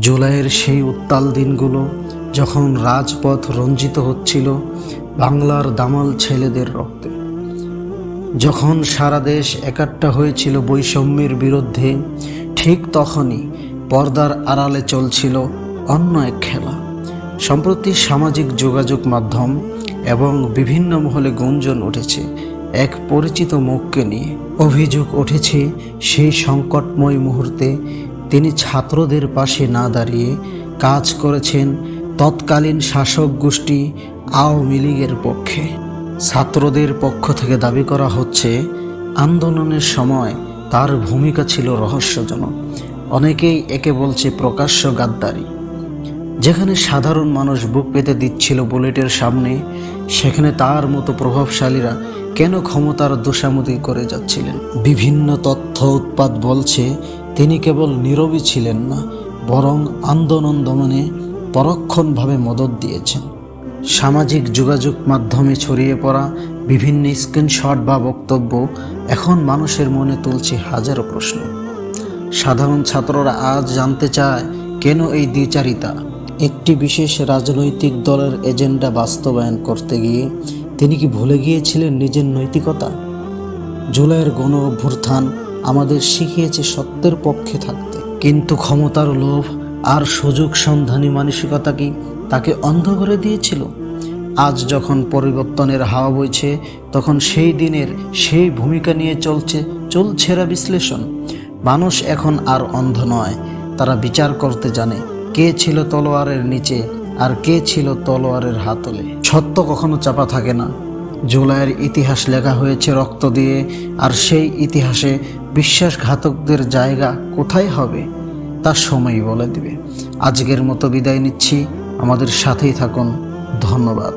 জুলাইয়ের সেই উত্তাল দিনগুলো যখন রাজপথ রঞ্জিত হচ্ছিল বাংলার দামাল ছেলেদের রক্তে, যখন সারা দেশ একাট্টা হয়েছিল বৈষম্যের বিরুদ্ধে, ঠিক তখনই পর্দার আড়ালে চলছিল অন্য এক খেলা। সম্প্রতি সামাজিক যোগাযোগ মাধ্যম এবং বিভিন্ন মহলে গুঞ্জন উঠেছে এক পরিচিত মুখকে নিয়ে। অভিযোগ উঠেছে সেই সংকটময় মুহূর্তে তিনি ছাত্রদের পাশে না দাঁড়িয়ে কাজ করেছেন তৎকালীন শাসক গোষ্ঠী আওয়ামী লীগের পক্ষে। ছাত্রদের পক্ষ থেকে দাবি করা হচ্ছে আন্দোলনের সময় তার ভূমিকা ছিল রহস্যজনক। অনেকেই একে বলছে প্রকাশ্য গাদ্দারি। যেখানে সাধারণ মানুষ বুক পেতে দিচ্ছিল বুলেটের সামনে, সেখানে তার মতো প্রভাবশালীরা কেন ক্ষমতার দোষামদি করে যাচ্ছিলেন? বিভিন্ন তথ্য উৎপাত বলছে তিনি কেবল নীরবই ছিলেন না, বরং আন্দোলন দমনে পরোক্ষণভাবে মদত দিয়েছেন। সামাজিক যোগাযোগ মাধ্যমে ছড়িয়ে পড়া বিভিন্ন স্ক্রিনশট বা বক্তব্য এখন মানুষের মনে তুলছে হাজারো প্রশ্ন। সাধারণ ছাত্ররা আজ জানতে চায়, কেন এই দ্বিচারিতা? একটি বিশেষ রাজনৈতিক দলের এজেন্ডা বাস্তবায়ন করতে গিয়ে তিনি কি ভুলে গিয়েছিলেন নিজের নৈতিকতা? জুলাইয়ের গণ অভ্যুত্থান আমাদের শিখিয়েছে সত্যের পক্ষে থাকতে, কিন্তু ক্ষমতার লোভ আর সুযোগ সন্ধানী মানসিকতা কি তাকে অন্ধ করে দিয়েছিল? আজ যখন পরিবর্তনের হাওয়া বইছে, তখন সেই দিনের সেই ভূমিকা নিয়ে চলছেরা বিশ্লেষণ। মানুষ এখন আর অন্ধ নয়, তারা বিচার করতে জানে কে ছিল তলোয়ারের নিচে আর কে ছিল তলোয়ারের হাতলে। সত্য কখনো চাপা থাকে না। জুলাইয়ের ইতিহাস লেখা হয়েছে রক্ত দিয়ে, আর সেই ইতিহাসে বিশ্বাসঘাতকদের জায়গা কোথায় হবে তা সময়ই বলে দিবে। আজকের মতো বিদায় নিচ্ছি, আমাদের সাথেই থাকুন। ধন্যবাদ।